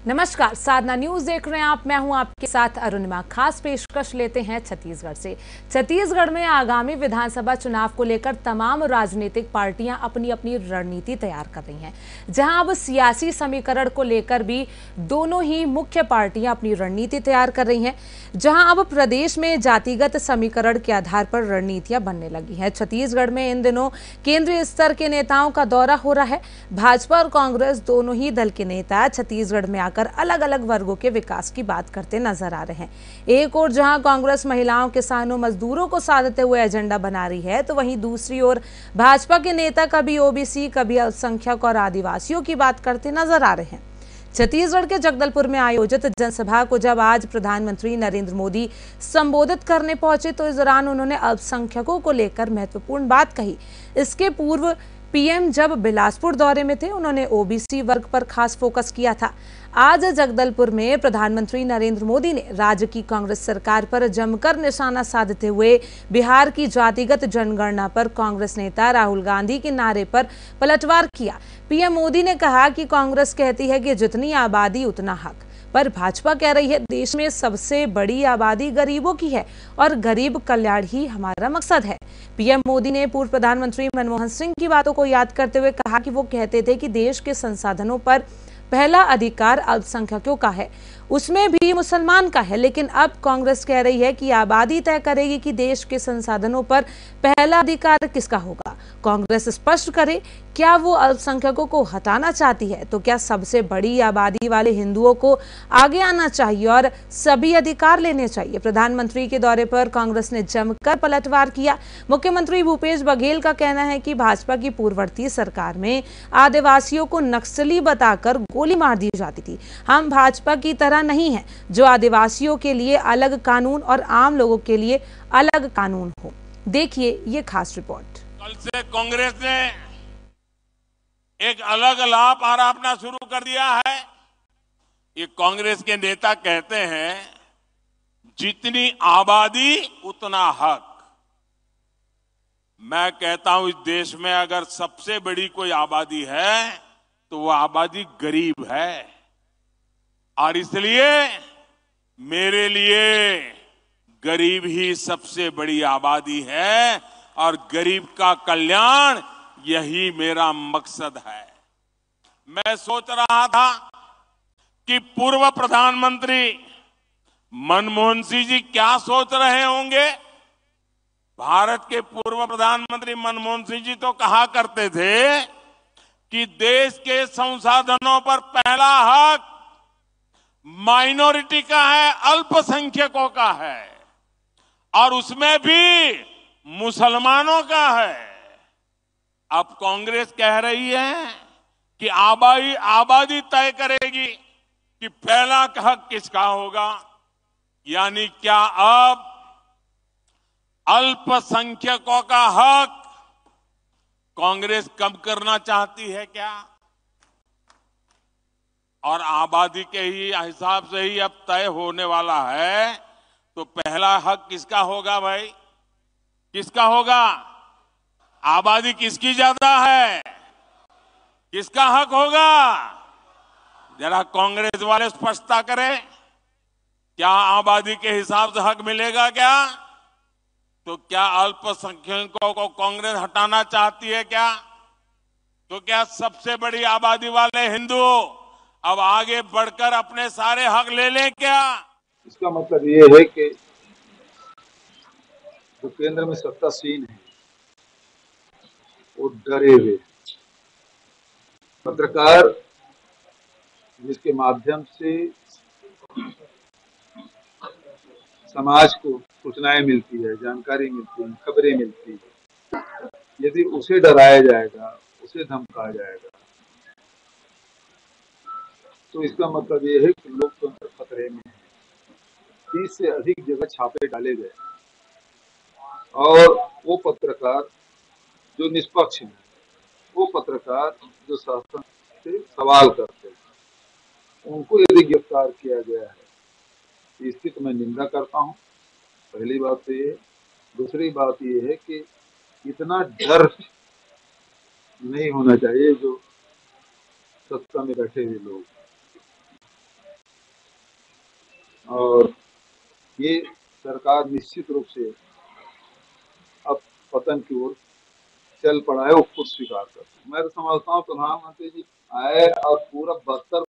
नमस्कार, साधना न्यूज देख रहे हैं आप। मैं हूं आपके साथ अरुणिमा। खास पेशकश लेते हैं छत्तीसगढ़ से। छत्तीसगढ़ में आगामी विधानसभा चुनाव को लेकर तमाम राजनीतिक पार्टियां अपनी अपनी रणनीति तैयार कर रही हैं। जहां अब सियासी समीकरण को लेकर भी दोनों ही मुख्य पार्टियां अपनी रणनीति तैयार कर रही हैं। जहां अब प्रदेश में जातिगत समीकरण के आधार पर रणनीतियां बनने लगी हैं। छत्तीसगढ़ में इन दिनों केंद्रीय स्तर के नेताओं का दौरा हो रहा है। भाजपा और कांग्रेस दोनों ही दल के नेता छत्तीसगढ़ में आकर अलग अलग वर्गों के विकास की बात करते नजर आ रहे हैं। एक ओर जहां कांग्रेस महिलाओं, किसानों, मजदूरों को साधते हुए एजेंडा बना रही है, तो वहीं दूसरी ओर भाजपा के नेता कभी ओबीसी, कभी अल्पसंख्यक और आदिवासियों की बात करते नजर आ रहे हैं। छत्तीसगढ़ के जगदलपुर में आयोजित जनसभा को जब आज प्रधानमंत्री नरेंद्र मोदी संबोधित करने पहुंचे, तो इस दौरान उन्होंने अल्पसंख्यकों को लेकर महत्वपूर्ण बात कही। इसके पूर्व पीएम जब बिलासपुर दौरे में थे, उन्होंने ओबीसी वर्ग पर खास फोकस किया था। आज जगदलपुर में प्रधानमंत्री नरेंद्र मोदी ने राज्य की कांग्रेस सरकार पर जमकर निशाना साधते हुए बिहार की जातिगत जनगणना पर कांग्रेस नेता राहुल गांधी के नारे पर पलटवार किया। पीएम मोदी ने कहा कि कांग्रेस कहती है कि जितनी आबादी उतना हक, पर भाजपा कह रही है देश में सबसे बड़ी आबादी गरीबों की है और गरीब कल्याण ही हमारा मकसद है। पीएम मोदी ने पूर्व प्रधानमंत्री मनमोहन सिंह की बातों को याद करते हुए कहा कि वो कहते थे कि देश के संसाधनों पर पहला अधिकार अल्पसंख्यकों का है, उसमें भी मुसलमान का है। लेकिन अब कांग्रेस कह रही है कि आबादी तय करेगी कि देश के संसाधनों पर पहला अधिकार किसका होगा। कांग्रेस स्पष्ट करे, क्या वो अल्पसंख्यकों को हटाना चाहती है? तो क्या सबसे बड़ी आबादी वाले हिंदुओं को आगे आना चाहिए और सभी अधिकार लेने चाहिए? प्रधानमंत्री के दौरे पर कांग्रेस ने जमकर पलटवार किया। मुख्यमंत्री भूपेश बघेल का कहना है कि भाजपा की पूर्ववर्ती सरकार में आदिवासियों को नक्सली बताकर गोली मार दी जाती थी। हम भाजपा की तरह नहीं है जो आदिवासियों के लिए अलग कानून और आम लोगों के लिए अलग कानून हो। देखिए ये खास रिपोर्ट। कल से कांग्रेस ने एक अलग लाभ आरोपना शुरू कर दिया है। ये कांग्रेस के नेता कहते हैं जितनी आबादी उतना हक। मैं कहता हूं इस देश में अगर सबसे बड़ी कोई आबादी है तो वो आबादी गरीब है, और इसलिए मेरे लिए गरीब ही सबसे बड़ी आबादी है और गरीब का कल्याण यही मेरा मकसद है। मैं सोच रहा था कि पूर्व प्रधानमंत्री मनमोहन सिंह जी क्या सोच रहे होंगे। भारत के पूर्व प्रधानमंत्री मनमोहन सिंह जी तो कहा करते थे कि देश के संसाधनों पर पहला हक माइनॉरिटी का है, अल्पसंख्यकों का है, और उसमें भी मुसलमानों का है। अब कांग्रेस कह रही है कि आबादी तय करेगी कि पहला हक किसका होगा। यानी क्या अब अल्पसंख्यकों का हक कांग्रेस कम करना चाहती है क्या? और आबादी के ही हिसाब से ही अब तय होने वाला है, तो पहला हक किसका होगा भाई? किसका होगा? आबादी किसकी ज्यादा है? किसका हक होगा? जरा कांग्रेस वाले स्पष्टता करें। क्या आबादी के हिसाब से हक मिलेगा क्या? तो क्या अल्पसंख्यकों को कांग्रेस हटाना चाहती है क्या? तो क्या सबसे बड़ी आबादी वाले हिंदू अब आगे बढ़कर अपने सारे हक ले लें क्या? इसका मतलब ये है कि जो केंद्र में सत्तासीन है वो डरे हुए। पत्रकार जिसके माध्यम से समाज को सूचनाएं मिलती है, जानकारी मिलती है, खबरें मिलती है, यदि उसे डराया जाएगा, उसे धमकाया जाएगा, तो इसका मतलब ये है कि लोकतंत्र खतरे में है। 30 से अधिक जगह छापे डाले गए और वो पत्रकार जो निष्पक्ष हैं, वो पत्रकार जो शासन से सवाल करते हैं, उनको यदि गिरफ्तार किया गया है, इसकी तो मैं निंदा करता हूँ। पहली बात तो ये। दूसरी बात ये है कि इतना डर नहीं होना चाहिए जो सत्ता में बैठे हुए लोग। ये सरकार निश्चित रूप से अब पतन की ओर चल पड़ा है, वो खुद स्वीकार करते हैं। मैं तो समझता हूँ प्रधानमंत्री जी आए और पूरा 72